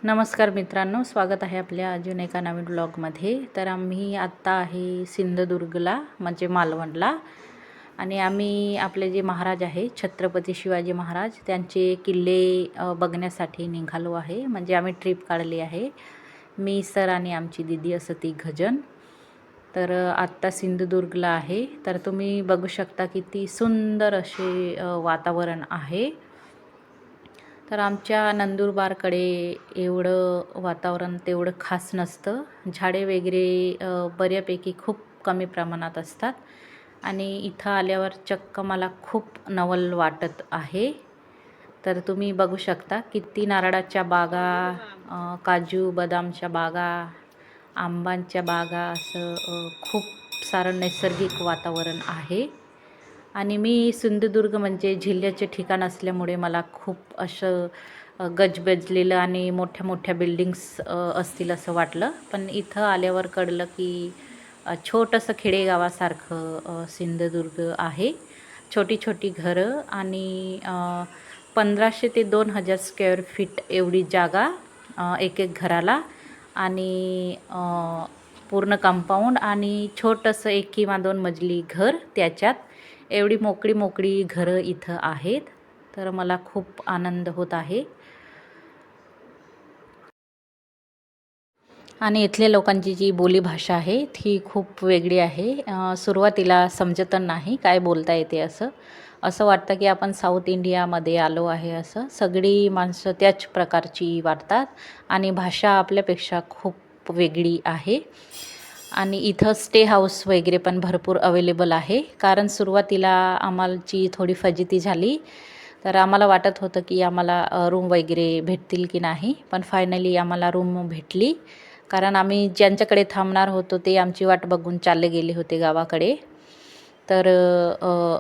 नमस्कार मित्रांनो, स्वागत आहे आपल्या अजून एका नवीन ब्लॉगमध्ये। तर आम्ही आत्ता आहे सिंधुदुर्गला म्हणजे मालवणला आणि आम्ही आपले जे महाराज आहे छत्रपती शिवाजी महाराज त्यांचे किल्ले बघण्यासाठी निघालो आहे। म्हणजे आम्ही ट्रिप काढली आहे, मी सर आणि आमची दीदी असं तिघजण। तर आत्ता सिंधुदुर्गला आहे। तर तुम्ही बघू शकता किती सुंदर असे वातावरण आहे। तर आमच्या नंदुरबारकडे एवढं वातावरण तेवढं खास नसतं, झाडे वगैरे बऱ्यापैकी खूप कमी प्रमाणात असतात आणि इथं आल्यावर चक्क मला खूप नवल वाटत आहे। तर तुम्ही बघू शकता किती नारळाच्या बागा, काजू बदामच्या बागा, आंबांच्या बागा, असं खूप सारं नैसर्गिक वातावरण आहे। आणि मी सिंधुदुर्ग म्हणजे जिल्ह्याचे ठिकाण असल्यामुळे मला खूप असं गजबजलेलं आणि मोठ्या मोठ्या बिल्डिंग्स असतील असं वाटलं, पण इथं आल्यावर कळलं की छोटंसं खेडेगावासारखं सिंधुदुर्ग आहे। छोटी छोटी घरं आणि 1500 ते 2000 स्क्वेअर फीट एवढी जागा एक एक घराला आणि पूर्ण कंपाऊंड आणि छोटंसं 1 किंवा 2 मजली घर, त्याच्यात एवढी मोकळी मोकळी घरं इथं आहेत। तर मला खूप आनंद होत आहे आणि इथल्या लोकांची जी बोलीभाषा आहे ती खूप वेगळी आहे। सुरुवातीला समजत नाही काय बोलता येते, असं वाटतं की आपण साऊथ इंडियामध्ये आलो आहे। असं सगळी माणसं त्याच प्रकारची वाटतात आणि भाषा आपल्यापेक्षा खूप वेगळी आहे। आणि इथं स्टे हाऊस वगैरे पण भरपूर अवेलेबल आहे, कारण सुरुवातीला आम्हाची थोडी फजिती झाली। तर आम्हाला वाटत होतं की आम्हाला रूम वगैरे भेटतील की नाही, पण फायनली आम्हाला रूम भेटली, कारण आम्ही ज्यांच्याकडे थांबणार होतो ते आमची वाट बघून चालले गेले होते गावाकडे। तर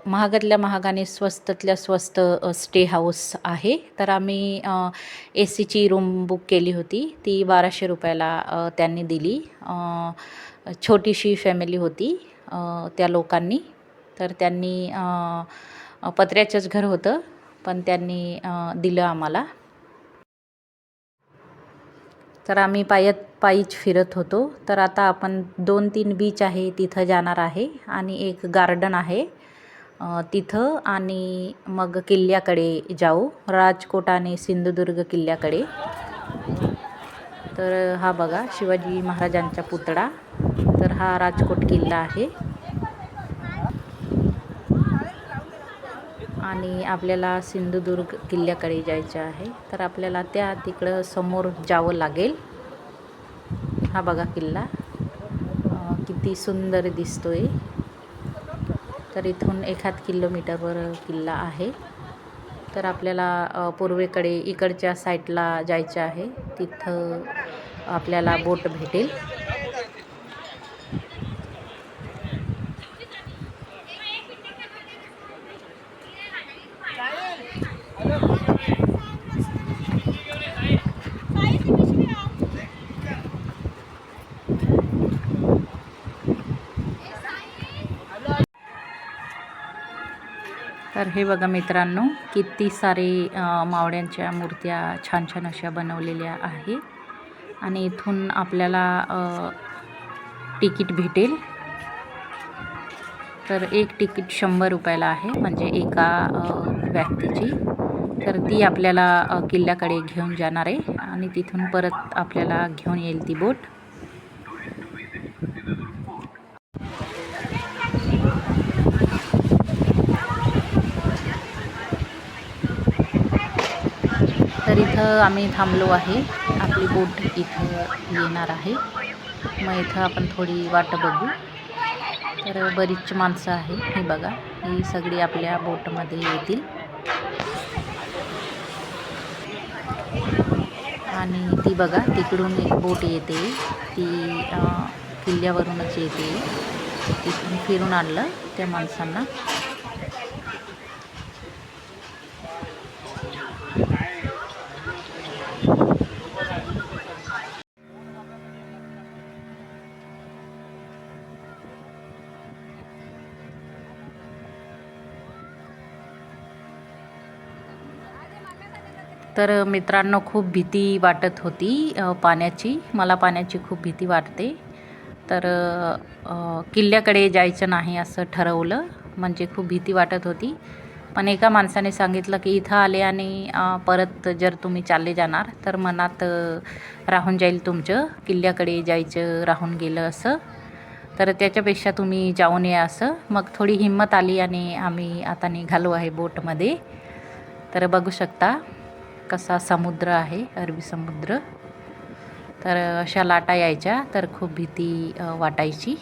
महागातल्या महाग आणि स्वस्तातल्या स्वस्त स्टे हाऊस आहे। तर आम्ही ACची रूम बुक केली होती, ती 1200 रुपयाला त्यांनी दिली। छोटीशी फॅमिली होती त्या लोकांनी। तर त्यांनी पत्र्याचंच घर होतं, पण त्यांनी दिलं आम्हाला। तर आम्ही पायीच फिरत होतो। तर आता आपण 2-3 बीच आहे तिथं जाणार आहे आणि एक गार्डन आहे तिथं, आणि मग किल्ल्याकडे जाऊ, राजकोट आणि सिंधुदुर्ग किल्ल्याकडे। तर हा बघा शिवाजी महाराजांचा पुतळा, तर हा राजकोट किल्ला आहे आणि आपल्याला सिंधुदुर्ग किल्ल्याकडे जायचं आहे। तर आपल्याला तिकडं समोर जावं लागेल। हा बघा किल्ला किती सुंदर दिसतोय। तर इथून 1 किलोमीटरवर किल्ला आहे। तर आपल्याला पूर्वेकडे इकडच्या साईडला जायचं आहे, तिथं आपल्याला बोट भेटेल। तर हे बघा मित्रांनो, किती सारे मावळ्यांच्या मूर्त्या छान छान अशा बनवलेल्या आहे आणि इथून आपल्याला तिकीट भेटेल। तर एक तिकीट 100 रुपयाला आहे, म्हणजे एका व्यक्तीची। तर ती आपल्याला किल्ल्याकडे घेऊन जाणार आहे आणि तिथून परत आपल्याला घेऊन येईल ती बोट। तर इथं आम्ही थांबलो आहे, आपली बोट इथं येणार आहे। मग इथं आपण थोडी वाट बघू। तर बरीच माणसं आहे, ही बघा, ही सगळी आपल्या बोटमध्ये येतील आणि ती बघा तिकडून एक बोट येते, ती किल्ल्यावरूनच येते। तिथून फिरून आणलं त्या माणसांना। तर मित्रांनो, खूप भीती वाटत होती पाण्याची. मला पाण्याची खूप भीती वाटते. तर किल्ल्याकडे जायचं नाही असं ठरवलं. म्हणजे खूप भीती वाटत होती. पण एका माणसाने सांगितलं की इथं आले आणि परत जर तुम्ही चालले जाणार तर मनात राहून जाईल तुमचं, किल्ल्याकडे जायचं राहून गेलं असं. तर त्याच्यापेक्षा तुम्ही जाऊन या असं. मग थोडी हिंमत आली आणि आम्ही आता निघालो आहे बोटमध्ये. तर बघू शकता कसा समुद्र आहे, अरबी समुद्र. तर अशा लाटा यायच्या तर खूप भीती वाटायची.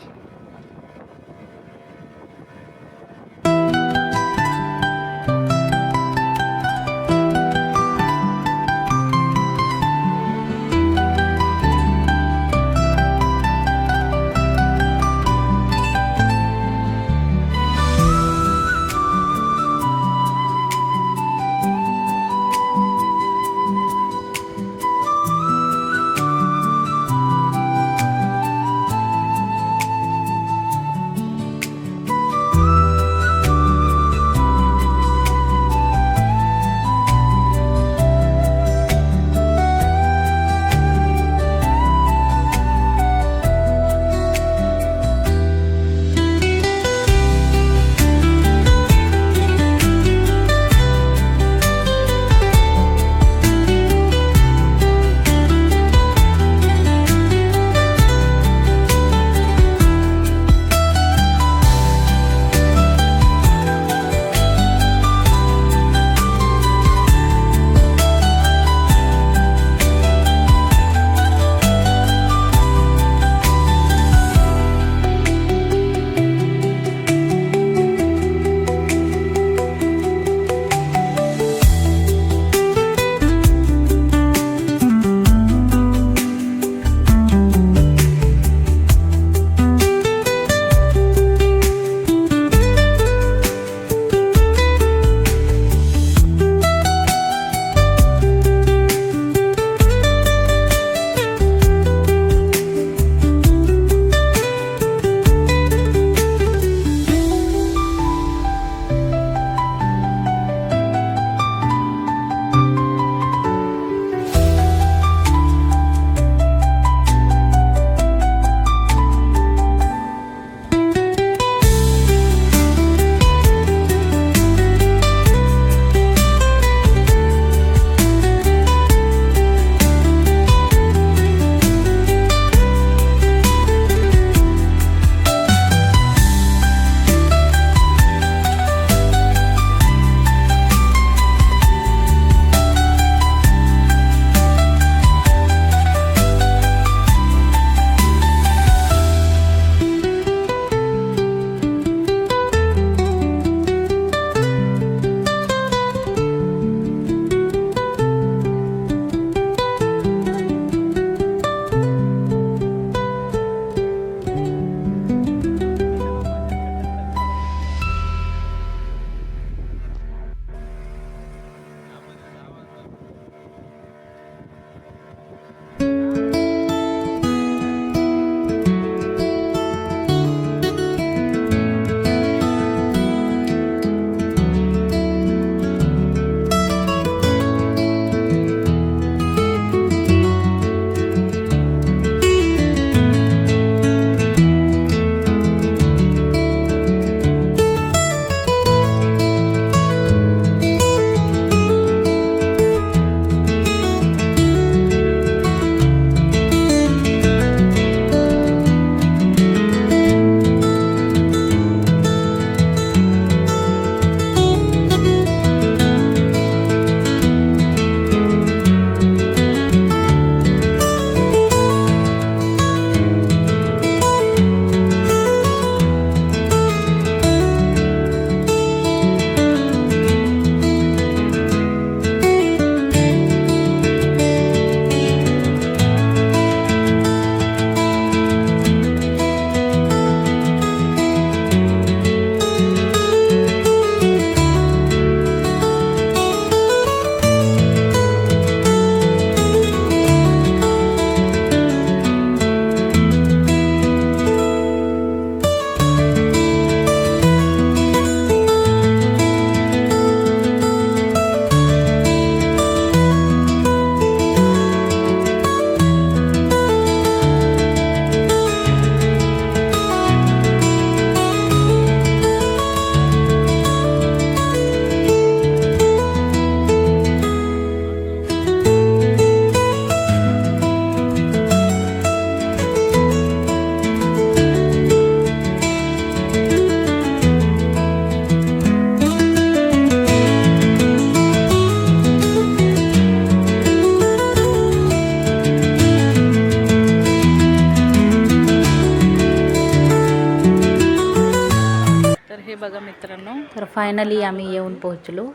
तर फायनली आम्ही येऊन पोहोचलो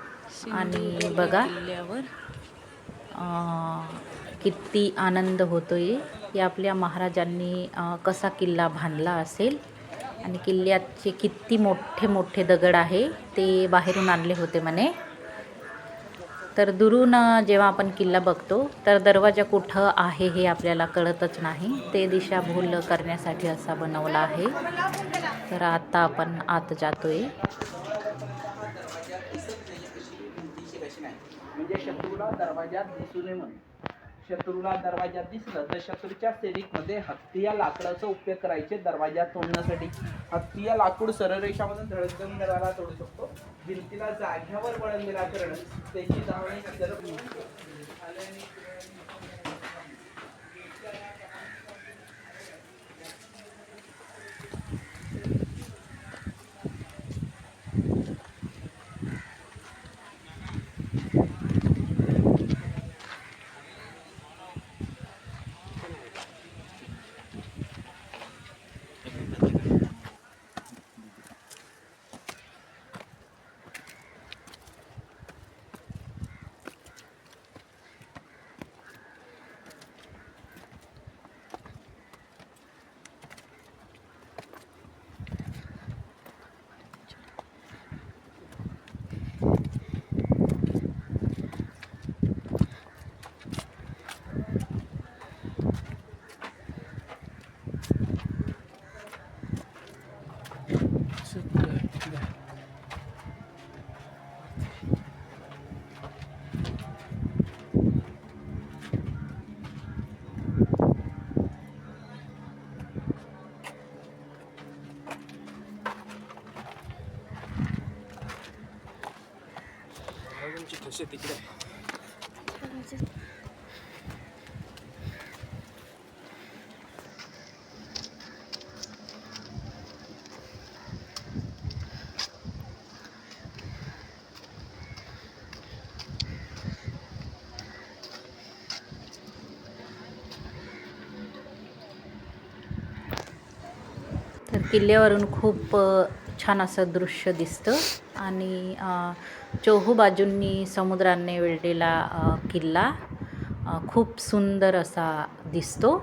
आणि बघा किल्ल्यावर किती आनंद होतोय की आपल्या महाराजांनी कसा किल्ला बांधला असेल आणि किल्ल्याचे किती मोठे मोठे दगड आहे ते बाहेरून आणले होते म्हणे. तर दुरून जेव्हा आपण किल्ला बघतो तर दरवाजा कुठं आहे हे आपल्याला कळतच नाही. ते दिशाभूल करण्यासाठी असा बनवला आहे. तर आता आपण आत जातोय. म्हणजे शत्रूला दरवाजात दिसू नये म्हणून. शत्रूला दरवाजात दिसलं तर शत्रूच्या सेनिकमध्ये हत्ती या लाकडाचा उपयोग करायचे दरवाजा तोडण्यासाठी. हत्ती या लाकूड सरळ रेषामधून धडकन दरवाजा तोडू शकतो. भिंतीला जाग्यावर वळण निराकरण त्याची धावणे तिकडे. तर किल्ल्यावरून खूप छान असं दृश्य दिसतं आणि चोहूबाजूंनी समुद्राने वेढलेला किल्ला खूप सुंदर असा दिसतो.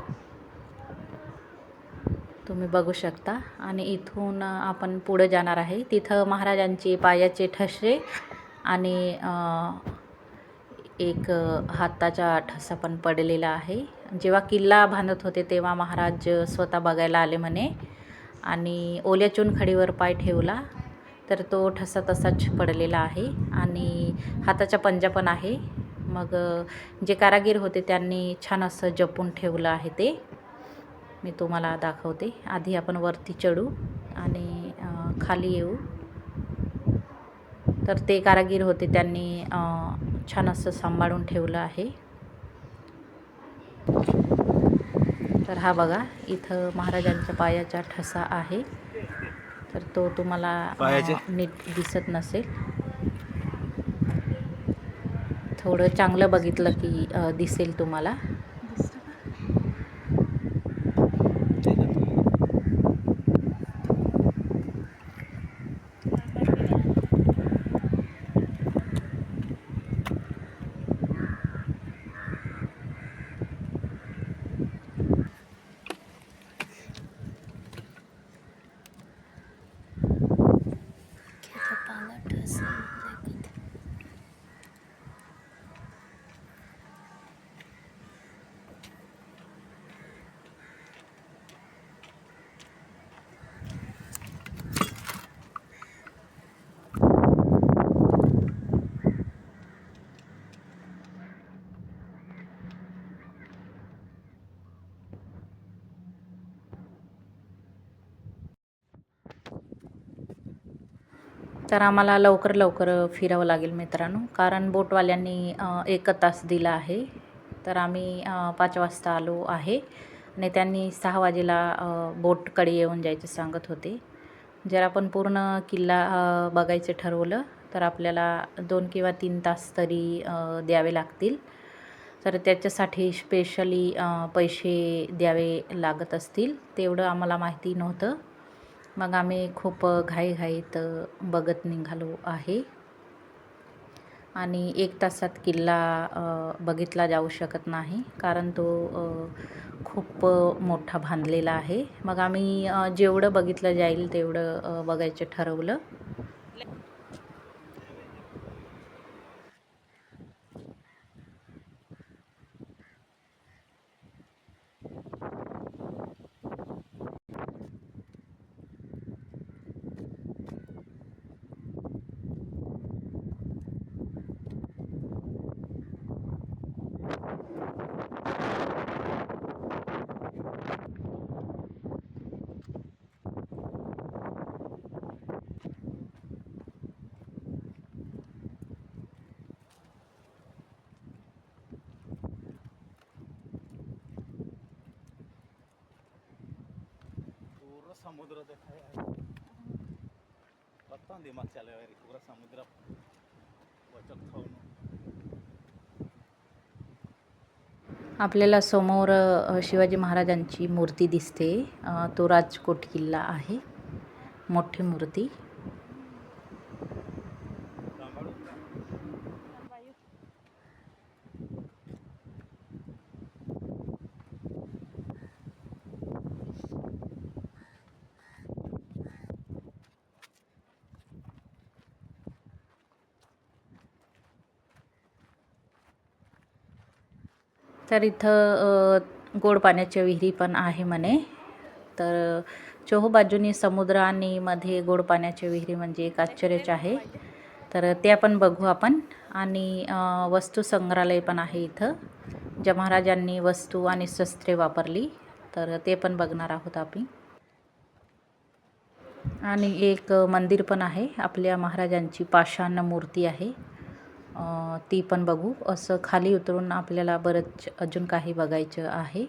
तुम्ही बघू शकता. आणि इथून आपण पुढे जाणार आहे. तिथं महाराजांचे पायाचे ठसे आणि एक हाताचा ठसा पण पडलेला आहे. जेव्हा किल्ला बांधत होते तेव्हा महाराज स्वतः बघायला आले म्हणे आणि ओल्या चुनखडीवर पाय ठेवला तर तो ठसा तसाच पडलेला आहे आणि हाताचा पंजा पण आहे. मग जे कारागीर होते त्यांनी छान असं जपून ठेवलं आहे. ते मी तुम्हाला दाखवते. आधी आपण वरती चढू आणि खाली येऊ. तर ते कारागीर होते त्यांनी छान असं सांभाळून ठेवलं आहे. तर हा बघा इथं महाराजांच्या पायाचा ठसा आहे. तर तो तुम्हाला नीट दिसत नसेल. थोडं चांगलं बघितलं की दिसेल तुम्हाला. तर आम्हाला लवकर फिरावं लागेल मित्रांनो, कारण बोटवाल्यांनी 1 तास दिला आहे. तर आम्ही 5 वाजता आलो आहे आणि त्यांनी 6 वाजेला बोटकडे येऊन जायचं सांगत होते. जर आपण पूर्ण किल्ला बघायचं ठरवलं तर आपल्याला 2 किंवा 3 तास तरी द्यावे लागतील. तर त्याच्यासाठी स्पेशली पैसे द्यावे लागत असतील. तेवढं आम्हाला माहिती नव्हतं. मग आम्ही खूप घाईघाईत बघत निघालो आहे आणि 1 तासात किल्ला बघितला जाऊ शकत नाही, कारण तो खूप मोठा बांधलेला आहे. मग आम्ही जेवढं बघितलं जाईल तेवढं बघायचं ठरवलं. पूरा समुद्र देखा है, पता दिमाग चले यार, पूरा समुद्र वचक खाऊन. आपल्याला समोर शिवाजी महाराजांची मूर्ती दिसते. तो राजकोट किल्ला आहे, मोठी मूर्ती. तर इथं गोड पाण्याच्या विहिरी पण आहे म्हणे. तर चोहोबाजूनी समुद्र आणि मध्ये गोड पाण्याच्या विहिरी म्हणजे एक आश्चर्यच आहे. तर त्या पण बघू आपण. आणि वस्तू संग्रहालय पण आहे इथं, ज्या महाराजांनी वस्तू आणि शस्त्रे वापरली, तर ते पण बघणार आहोत आम्ही. आणि एक मंदिर पण आहे, आपल्या महाराजांची पाषाण मूर्ती आहे, ती पण बघू. असं खाली उतरून आपल्याला बरंच अजून काही बघायचं आहे.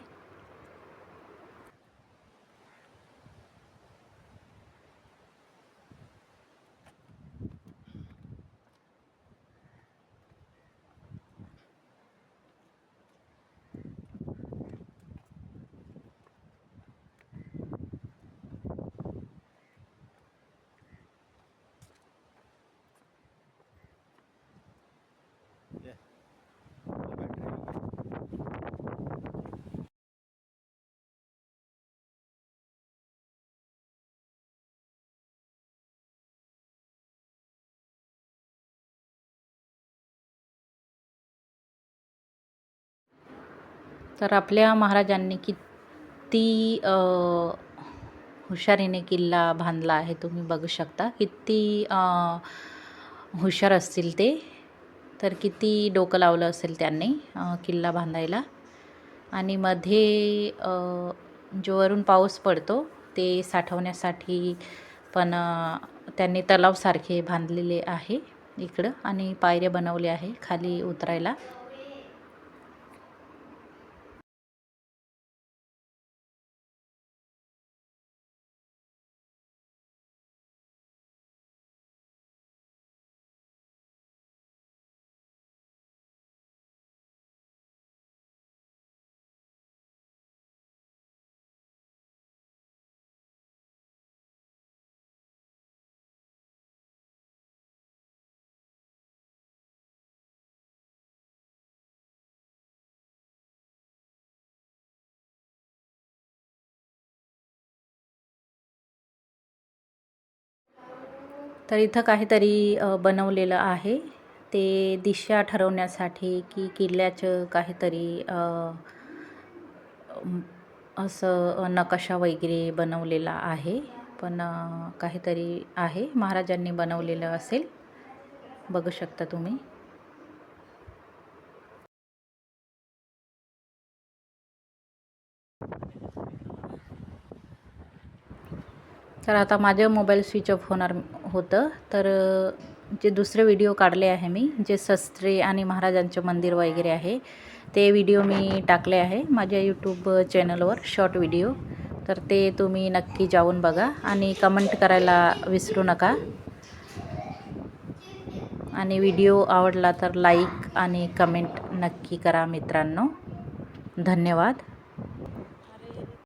तर आपल्या महाराजांनी किती हुशारीने किल्ला बांधला आहे, तुम्ही बघू शकता. किती हुशार असतील ते. तर किती डोकं लावलं असेल त्यांनी किल्ला बांधायला. आणि मध्ये जो वरून पाऊस पडतो ते साठवण्यासाठी पण त्यांनी तलावसारखे बांधलेले आहे इकडं, आणि पायऱ्या बनवल्या आहे खाली उतरायला. तर इथं काहीतरी बनवलेलं आहे, ते दिशा ठरवण्यासाठी की किल्ल्याचं काहीतरी असं नकाशा वगैरे बनवलेला आहे. पण काहीतरी आहे, महाराजांनी बनवलेलं असेल, बघू शकता तुम्ही. तर आता माझं मोबाईल स्विच ऑफ होणार होतं, तर जे दुसरे व्हिडिओ काढले आहे मी, जे शस्त्रे आणि महाराजांचं मंदिर वगैरे आहे, ते व्हिडिओ मी टाकले आहे माझ्या यूट्यूब चॅनलवर, शॉर्ट व्हिडिओ. तर ते तुम्ही नक्की जाऊन बघा आणि कमेंट करायला विसरू नका. आणि व्हिडिओ आवडला तर लाईक आणि कमेंट नक्की करा मित्रांनो. धन्यवाद.